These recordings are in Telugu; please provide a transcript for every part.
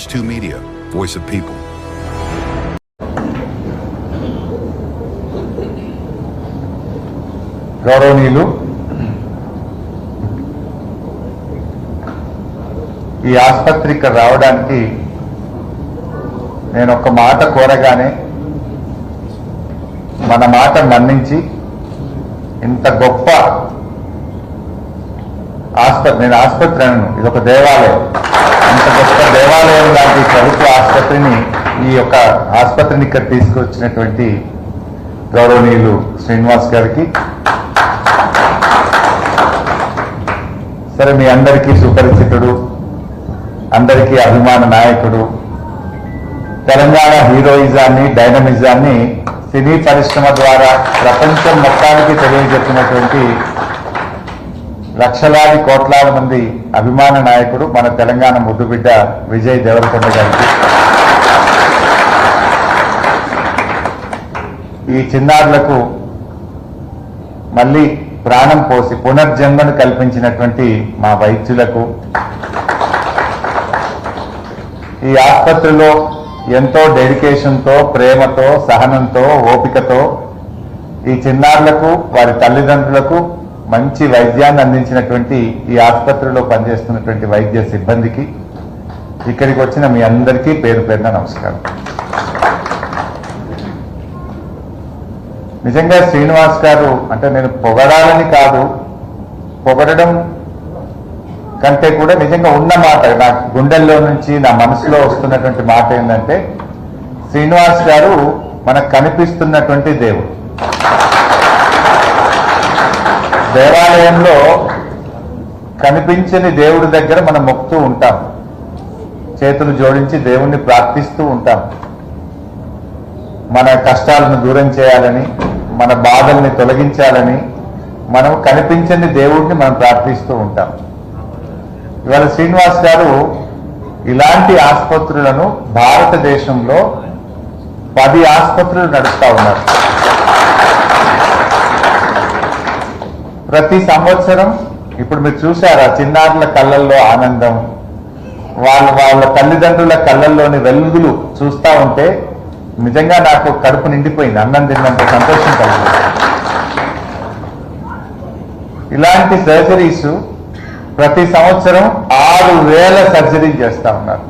H2 Media, voice of people. గౌరవనీయులు, ఈ ఆసుపత్రికి రావడానికి నేను ఒక మాట కోరగానే మన మాట మన్నించి ఇంత గొప్ప ఆసుపత్రి, నేను ఆసుపత్రి అను, ఇది ఒక దేవాలయం, ఇంత గొప్ప దేవాలయం లాంటి ప్రభుత్వ ఆసుపత్రిని, ఈ యొక్క ఆసుపత్రిని ఇక్కడ తీసుకొచ్చినటువంటి గౌరవనీయులు శ్రీనివాస్ గారికి, సరే మీ అందరికీ సుపరిచితుడు, అందరికీ అభిమాన నాయకుడు, తెలంగాణ హీరోయిజాన్ని, డైనమిజాన్ని సినీ పరిశ్రమ ద్వారా ప్రపంచం మొత్తానికి తెలియజెప్పినటువంటి లక్షలాది కోట్లాది మంది అభిమాన నాయకుడు మన తెలంగాణ ముద్దుబిడ్డ విజయ్ దేవరకొండ గారికి, ఈ చిన్నారులకు మళ్ళీ ప్రాణం పోసి పునర్జన్మను కల్పించినటువంటి మా వైద్యులకు, ఈ ఆసుపత్రిలో ఎంతో డెడికేషన్తో, ప్రేమతో, సహనంతో, ఓపికతో ఈ చిన్నారులకు, వారి తల్లిదండ్రులకు మంచి వైద్యాన్ని అందించినటువంటి ఈ ఆసుపత్రిలో పనిచేస్తున్నటువంటి వైద్య సిబ్బందికి, ఇక్కడికి వచ్చిన మీ అందరికీ పేరు పేరున నమస్కారం. నిజంగా శ్రీనివాస్ గారు అంటే నేను పొగడాలని కాదు, పొగడడం కంటే కూడా నిజంగా ఉన్న మాట, నా గుండెల్లో నుంచి నా మనసులో వస్తున్నటువంటి మాట ఏంటంటే, శ్రీనివాస్ గారు మనకు కనిపిస్తున్నటువంటి దేవుడు. దేవాలయంలో కనిపించని దేవుడి దగ్గర మనం మొక్కుతూ ఉంటాం, చేతులు జోడించి దేవుణ్ణి ప్రార్థిస్తూ ఉంటాం, మన కష్టాలను దూరం చేయాలని, మన బాధల్ని తొలగించాలని మనం కనిపించని దేవుడిని మనం ప్రార్థిస్తూ ఉంటాం. ఇవాళ శ్రీనివాస్ గారు ఇలాంటి ఆసుపత్రులను భారతదేశంలో 10 ఆసుపత్రులు నడుస్తూ ఉన్నారు. ప్రతి సంవత్సరం ఇప్పుడు మీరు చూశారా చిన్నారుల కళ్ళల్లో ఆనందం, వాళ్ళ తల్లిదండ్రుల కళ్ళల్లోని వెలుగులు చూస్తూ ఉంటే నిజంగా నాకు కడుపు నిండిపోయింది, అన్నం తిన్నంత సంతోషం కలిగింది. ఇలాంటి సర్జరీస్ ప్రతి సంవత్సరం 6,000 సర్జరీ చేస్తా ఉన్నారు.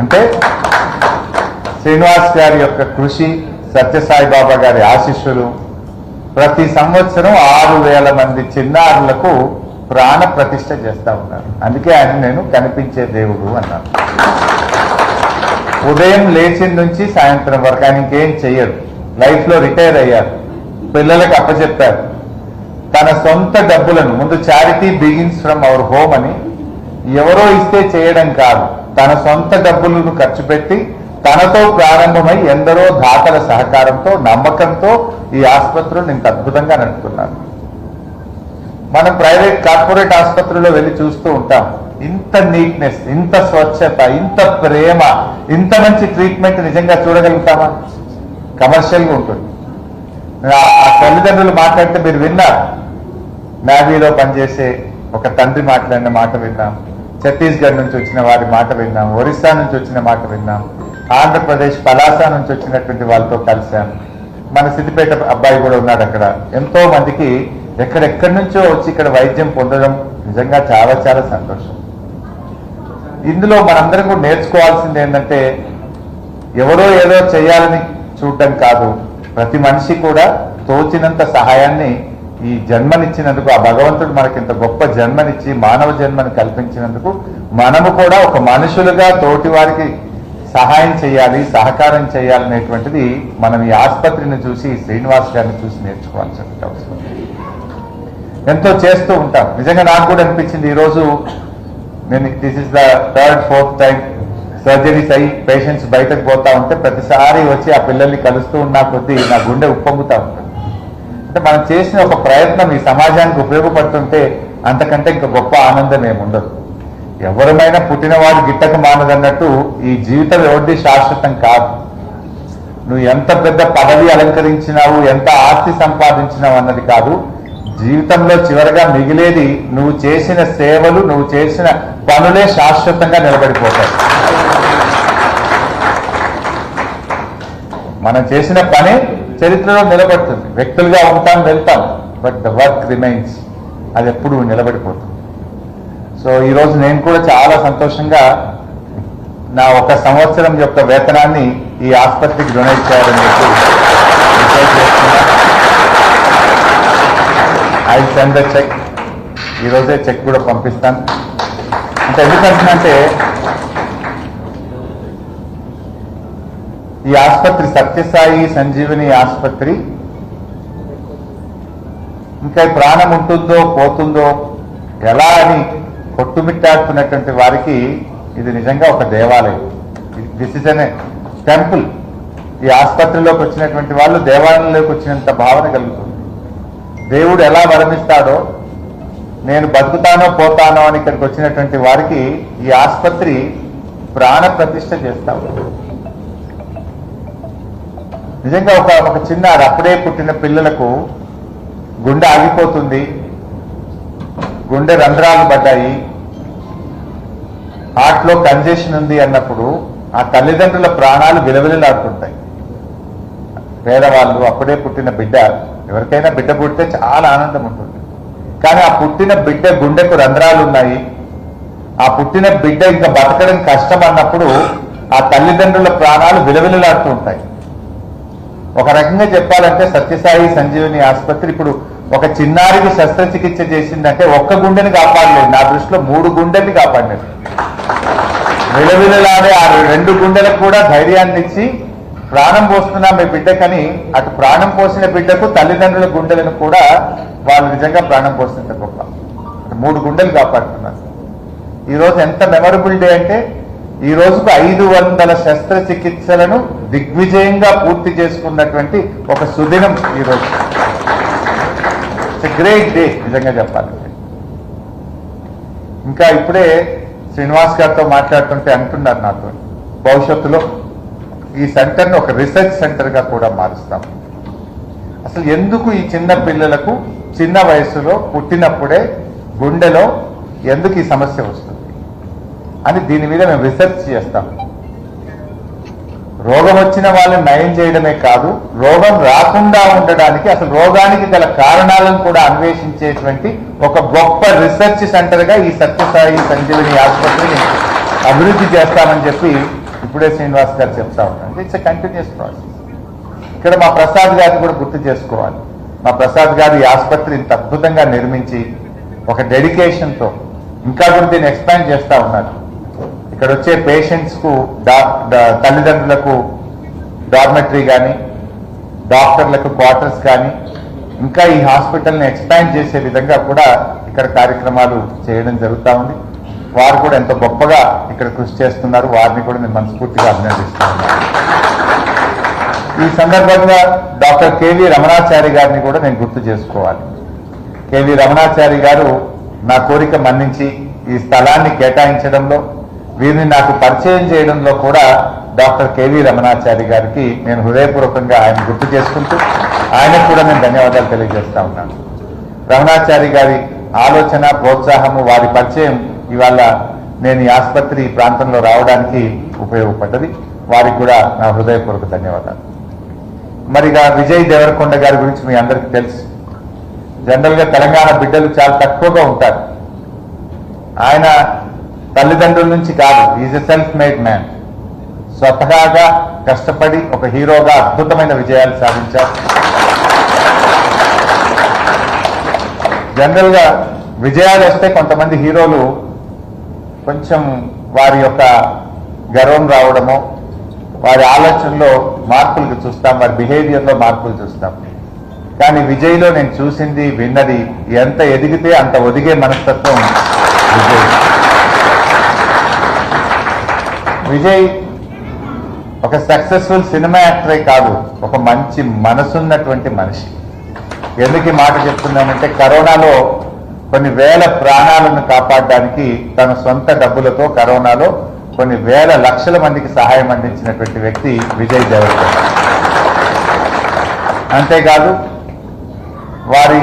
అంటే శ్రీనివాస్ గారి యొక్క కృషి, సత్యసాయిబాబా గారి ఆశీస్సులు, ప్రతి సంవత్సరం 6,000 మంది చిన్నారులకు ప్రాణ ప్రతిష్ఠ చేస్తా ఉన్నారు. అందుకే ఆయన నేను కనిపించే దేవుడు అన్నాను. ఉదయం లేచిన నుంచి సాయంత్రం వరకు ఆయన ఇంకేం చెయ్యడు. లైఫ్లో రిటైర్ అయ్యారు, పిల్లలకు అప్పచెప్పారు. తన సొంత డబ్బులను, ముందు charity begins from our home అని, ఎవరో ఇస్తే చేయడం కాదు, తన సొంత డబ్బులను ఖర్చు పెట్టి తనతో ప్రారంభమై ఎందరో దాతల సహకారంతో, నమ్మకంతో ఈ ఆసుపత్రులు ఇంత అద్భుతంగా నడుపుతున్నారు. మనం ప్రైవేట్ కార్పొరేట్ ఆసుపత్రుల్లో వెళ్ళి చూస్తూ ఉంటాం, ఇంత నీట్నెస్, ఇంత స్వచ్ఛత, ఇంత ప్రేమ, ఇంత మంచి ట్రీట్మెంట్ నిజంగా చూడగలుగుతామా? కమర్షియల్గా ఉంటుంది. ఆ తల్లిదండ్రులు మాట్లాడితే మీరు విన్నారు, నేవీలో పనిచేసే ఒక తండ్రి మాట్లాడిన మాట విన్నాం, ఛత్తీస్గఢ్ నుంచి వచ్చిన వారి మాట విన్నాం, ఒరిస్సా నుంచి వచ్చిన మాట విన్నాం, ఆంధ్రప్రదేశ్ పలాస నుంచి వచ్చినటువంటి వాళ్ళతో కలిశాను. మన సిద్దిపేట అబ్బాయి కూడా ఉన్నాడు అక్కడ. ఎంతో మందికి ఎక్కడెక్కడి నుంచో వచ్చి ఇక్కడ వైద్యం పొందడం నిజంగా చాలా చాలా సంతోషం. ఇందులో మనందరం కూడా నేర్చుకోవాల్సింది ఏంటంటే, ఎవరో ఏదో చేయాలని చూడటం కాదు, ప్రతి మనిషి కూడా తోచినంత సహాయాన్ని, ఈ జన్మనిచ్చినందుకు ఆ భగవంతుడు మనకి ఇంత గొప్ప జన్మనిచ్చి మానవ జన్మని కల్పించినందుకు మనము కూడా ఒక మనుషులుగా తోటి వారికి సహాయం చేయాలి, సహకారం చేయాలనేటువంటిది మనం ఈ ఆసుపత్రిని చూసి, శ్రీనివాస్ గారిని చూసి నేర్చుకోవాల్సిన అవసరం. ఎంతో చేస్తూ ఉంటాం. నిజంగా నాకు కూడా అనిపించింది, ఈరోజు నేను this is the 3rd, 4th time surgeries అయ్యి పేషెంట్స్ బయటకు పోతా ఉంటే ప్రతిసారి వచ్చి ఆ పిల్లల్ని కలుస్తూ ఉన్న కొద్దీ నా గుండె ఉప్పొంగుతూ ఉంటుంది. అంటే మనం చేసిన ఒక ప్రయత్నం ఈ సమాజానికి ఉపయోగపడుతుంటే అంతకంటే ఇంకా గొప్ప ఆనందం ఏముండదు. ఎవరమైనా పుట్టినవాడు గిట్టక మానదన్నట్టు ఈ జీవితం ఎవరిది శాశ్వతం కాదు. నువ్వు ఎంత పెద్ద పదవి అలంకరించినావు, ఎంత ఆస్తి సంపాదించినావు అన్నది కాదు, జీవితంలో చివరగా మిగిలేది నువ్వు చేసిన సేవలు, నువ్వు చేసిన పనులే శాశ్వతంగా నిలబడిపోతాయి. మనం చేసిన పని చరిత్రలో నిలబడుతుంది. వ్యక్తులుగా ఉంటాం, వెళ్తాం, బట్ ద వర్క్ రిమైన్స్. అది ఎప్పుడు నిలబడిపోతుంది. సో ఈరోజు నేను కూడా చాలా సంతోషంగా నా 1 సంవత్సరం యొక్క వేతనాన్ని ఈ ఆసుపత్రికి డొనేట్ చేయాలని చెప్పి డిసైడ్ చేసుకున్నా. I send the check. ఈరోజే చెక్ కూడా పంపిస్తాను. అంటే ఎందుకంటే ఈ ఆసుపత్రి సత్యసాయి సంజీవని ఆసుపత్రి ఇంకా ఈ ప్రాణం ఉంటుందో పోతుందో ఎలా అని కొట్టుమిట్టాడుతున్నటువంటి వారికి ఇది నిజంగా ఒక దేవాలయం. This is an temple. ఈ ఆసుపత్రిలోకి వచ్చినటువంటి వాళ్ళు దేవాలయంలోకి వచ్చినంత భావన కలుగుతుంది. దేవుడు ఎలా వరమిస్తాడో, నేను బతుకుతానో పోతానో అని ఇక్కడికి వచ్చినటువంటి వారికి ఈ ఆసుపత్రి ప్రాణ ప్రతిష్ఠ చేస్తాడు. నిజంగా ఒక చిన్న అప్పుడే పుట్టిన పిల్లలకు గుండె ఆగిపోతుంది, గుండె రంధ్రాలు పడ్డాయి, హార్ట్లో కంజెషన్ ఉంది అన్నప్పుడు ఆ తల్లిదండ్రుల ప్రాణాలు విలవిలలాడుతుంటాయి. పేదవాళ్ళు, అప్పుడే పుట్టిన బిడ్డ, ఎవరికైనా బిడ్డ పుడితే చాలా ఆనందం ఉంటుంది. కానీ ఆ పుట్టిన బిడ్డ గుండెకు రంధ్రాలు ఉన్నాయి, ఆ పుట్టిన బిడ్డ ఇంకా బతకడం కష్టం అన్నప్పుడు ఆ తల్లిదండ్రుల ప్రాణాలు విలవిలలాడుతూ ఉంటాయి. ఒక రకంగా చెప్పాలంటే సత్యసాయి సంజీవని ఆసుపత్రి ఇప్పుడు ఒక చిన్నారికి శస్త్రచికిత్స చేసిందంటే 1 గుండెని కాపాడలేదు, నా దృష్టిలో 3 గుండెని కాపాడలేదు. విలవిలలాడే ఆ 2 గుండెలకు కూడా ధైర్యాన్ని ఇచ్చి ప్రాణం పోస్తున్నా మీ బిడ్డకని అటు ప్రాణం పోసిన బిడ్డకు తల్లిదండ్రుల గుండెలను కూడా వాళ్ళు నిజంగా ప్రాణం పోస్తుంటే గొప్ప. 3 గుండెలు కాపాడుతున్నారు. ఈరోజు ఎంత మెమరబుల్ డే అంటే ఈ రోజుకు 500 శస్త్రచికిత్సలను దిగ్విజయంగా పూర్తి చేసుకున్నటువంటి ఒక సుదినం ఈరోజు. ఇట్స్ గ్రేట్ డే నిజంగా చెప్పాలంటే. ఇంకా ఇప్పుడే శ్రీనివాస్ గారితో మాట్లాడుతుంటే అంటున్నారు నాతో, భవిష్యత్తులో ఈ సెంటర్ని ఒక రీసెర్చ్ సెంటర్గా కూడా మారుస్తాం. అసలు ఎందుకు ఈ చిన్న పిల్లలకు చిన్న వయసులో పుట్టినప్పుడే గుండెలో ఎందుకు ఈ సమస్య వస్తుంది అని దీని మీద మేము రీసెర్చ్ చేస్తాం. రోగం వచ్చిన వాళ్ళని నయం చేయడమే కాదు, రోగం రాకుండా ఉండడానికి అసలు రోగానికి గల కారణాలను కూడా అన్వేషించేటువంటి ఒక గొప్ప రీసెర్చ్ సెంటర్గా ఈ సత్యసాయి సంజీవని ఆసుపత్రిని అభివృద్ధి చేస్తామని చెప్పి ఇప్పుడే శ్రీనివాస్ గారు చెప్తా ఉంటారు. It's a continuous process. ఇక్కడ మా ప్రసాద్ గారిని కూడా గుర్తు చేసుకోవాలి. మా ప్రసాద్ గారు ఈ ఆసుపత్రి ఇంత అద్భుతంగా నిర్మించి ఒక డెడికేషన్తో ఇంకా కూడా దీన్ని ఎక్స్పాండ్ చేస్తూ ఉన్నారు. ఇక్కడ వచ్చే పేషెంట్స్కు తల్లిదండ్రులకు డార్మెటరీ కానీ, డాక్టర్లకు క్వార్టర్స్ కానీ, ఇంకా ఈ హాస్పిటల్ని ఎక్స్పాండ్ చేసే విధంగా కూడా ఇక్కడ కార్యక్రమాలు చేయడం జరుగుతూ ఉంది. వారు కూడా ఎంతో గొప్పగా ఇక్కడ కృషి చేస్తున్నారు. వారిని కూడా నేను మనస్ఫూర్తిగా అభినందిస్తున్నాను. ఈ సందర్భంగా డాక్టర్ కేవీ రమణాచారి గారిని కూడా నేను గుర్తు చేసుకోవాలి. కేవీ రమణాచారి గారు నా కోరిక మన్నించి ఈ స్థలాన్ని కేటాయించడంలో, వీరిని నాకు పరిచయం చేయడంలో కూడా డాక్టర్ కేవీ రమణాచారి గారికి నేను హృదయపూర్వకంగా ఆయన గుర్తు చేసుకుంటూ ఆయనకు కూడా నేను ధన్యవాదాలు తెలియజేస్తా ఉన్నాను. రమణాచారి గారి ఆలోచన, ప్రోత్సాహము, వారి పరిచయం ఇవాళ నేను ఈ ఆసుపత్రి ప్రాంతంలో రావడానికి ఉపయోగపడ్డది. వారికి కూడా నా హృదయపూర్వక ధన్యవాదాలు. మరిగా విజయ్ దేవరకొండ గారి గురించి మీ అందరికీ తెలుసు. జనరల్గా తెలంగాణ బిడ్డలు చాలా తక్కువగా ఉంటారు. ఆయన తల్లిదండ్రుల నుంచి కాదు, is a self made man. స్వతహాగా కష్టపడి ఒక హీరోగా అద్భుతమైన విజయాలు సాధించారు. జనరల్గా విజయాలు వస్తే కొంతమంది హీరోలు కొంచెం వారి యొక్క గర్వం రావడమో, వారి ఆలోచనలో మార్పులు చూస్తాం, వారి బిహేవియర్లో మార్పులు చూస్తాం. కానీ విజయ్లో నేను చూసింది, విన్నది, ఎంత ఎదిగితే అంత ఒదిగే మనస్తత్వం విజయ్. విజయ్ ఒక సక్సెస్ఫుల్ సినిమా యాక్టరే కాదు, ఒక మంచి మనసున్నటువంటి మనిషి. ఎందుకు ఈ మాట చెప్తున్నానంటే, కరోనాలో కొన్ని వేల ప్రాణాలను కాపాడడానికి తన సొంత డబ్బులతో కరోనాలో కొన్ని వేల లక్షల మందికి సహాయం అందించినటువంటి వ్యక్తి విజయ్ దేవరకొండ. అంతేకాదు వారి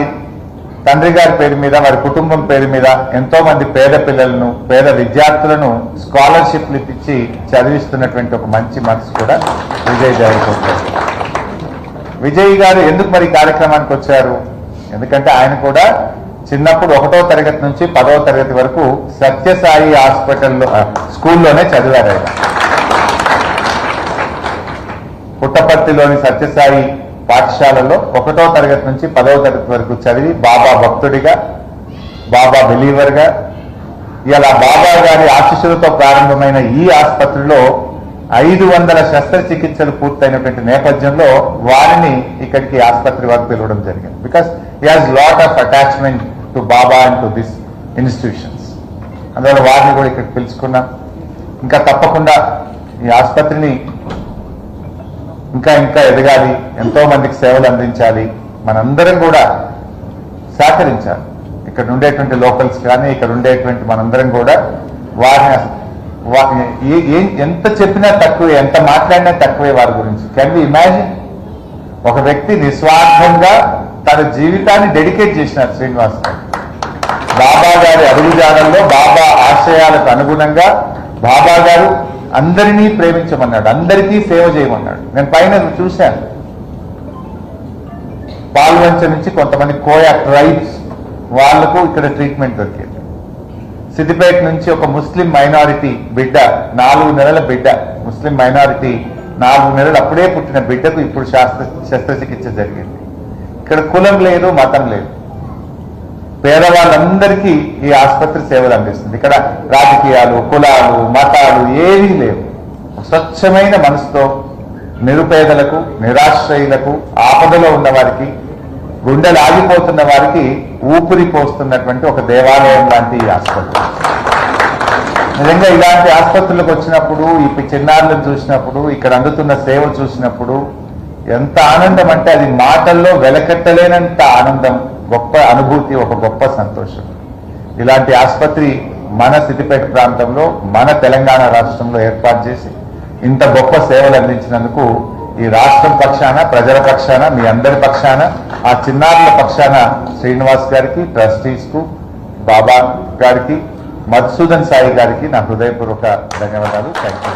తండ్రి గారి పేరు మీద, వారి కుటుంబం పేరు మీద ఎంతో మంది పేద పిల్లలను, పేద విద్యార్థులను స్కాలర్షిప్లు ఇచ్చి చదివిస్తున్నటువంటి ఒక మంచి మనసు కూడా విజయ్ దేవరకొండ. విజయ్ గారు ఎందుకు మరి ఈ కార్యక్రమానికి వచ్చారు? ఎందుకంటే ఆయన కూడా చిన్నప్పుడు 1వ తరగతి నుంచి 10వ తరగతి వరకు సత్యసాయి హాస్పిటల్లో స్కూల్లోనే చదివారు ఆయన. పుట్టపర్తిలోని సత్యసాయి పాఠశాలలో 1వ తరగతి నుంచి 10వ తరగతి వరకు చదివి బాబా భక్తుడిగా, బాబా బిలీవర్గా, ఇలా బాబా గారి ఆశీస్సులతో ప్రారంభమైన ఈ ఆసుపత్రిలో 500 శస్త్రచికిత్సలు పూర్తయినటువంటి నేపథ్యంలో వారిని ఇక్కడికి ఆసుపత్రి వరకు పిలవడం జరిగింది. Because he has lot of attachment to Baba and to this institutions. అందువల్ల వారిని కూడా ఇక్కడికి పిలుచుకున్నాం. ఇంకా తప్పకుండా ఈ ఆసుపత్రిని ఇంకా ఇంకా ఎదగాలి, ఎంతో మందికి సేవలు అందించాలి, మనందరం కూడా సహకరించాలి. ఇక్కడ ఉండేటువంటి లోకల్స్ కానీ ఇక్కడ ఉండేటువంటి మనందరం కూడా వారిని ఎంత చెప్పినా తక్కువే, ఎంత మాట్లాడినా తక్కువే వారి గురించి. Can we imagine? ఒక వ్యక్తి నిస్వార్థంగా తన జీవితాన్ని డెడికేట్ చేసినారు శ్రీనివాస్ గారు. బాబా గారి అడుగుజాడల్లో, బాబా ఆశయాలకు అనుగుణంగా బాబా గారు అందరినీ ప్రేమించమన్నాడు, అందరికీ సేవ చేయమన్నాడు. నేను పైన చూశాను, పాల్వంచ నుంచి కొంతమంది కోయా ట్రైబ్స్ వాళ్లకు ఇక్కడ ట్రీట్మెంట్ దొరికేది. సిద్దిపేట నుంచి ఒక ముస్లిం మైనారిటీ బిడ్డ, 4 నెలల బిడ్డ, ముస్లిం మైనారిటీ 4 నెలలు అప్పుడే పుట్టిన బిడ్డకు ఇప్పుడు శస్త్రచికిత్స జరిగింది. ఇక్కడ కులం లేదు, మతం లేదు, పేదవాళ్ళందరికీ ఈ ఆసుపత్రి సేవలు అందిస్తుంది. ఇక్కడ రాజకీయాలు, కులాలు, మతాలు ఏవీ లేవు. స్వచ్ఛమైన మనసుతో నిరుపేదలకు, నిరాశ్రయులకు, ఆపదలో ఉన్న వారికి, గుండెలు ఆగిపోతున్న వారికి ఊపిరి పోస్తున్నటువంటి ఒక దేవాలయం లాంటి ఈ ఆసుపత్రి. నిజంగా ఇలాంటి ఆసుపత్రులకు వచ్చినప్పుడు, ఈ చిన్నారులను చూసినప్పుడు, ఇక్కడ అందుతున్న సేవ చూసినప్పుడు ఎంత ఆనందం అంటే అది మాటల్లో వెలకట్టలేనంత ఆనందం, గొప్ప అనుభూతి, ఒక గొప్ప సంతోషం. ఇలాంటి ఆసుపత్రి మన సిద్దిపేట ప్రాంతంలో, మన తెలంగాణ రాష్ట్రంలో ఏర్పాటు చేసి ఇంత గొప్ప సేవలు అందించినందుకు ఈ రాష్ట్రం పక్షాన, ప్రజల పక్షాన, మీ అందరి పక్షాన, ఆ చిన్నారుల పక్షాన శ్రీనివాస్ గారికి, ట్రస్టీస్ కు, బాబా గారికి, మధుసూదన్ సాయి గారికి నా హృదయపూర్వక ధన్యవాదాలు. Thank you.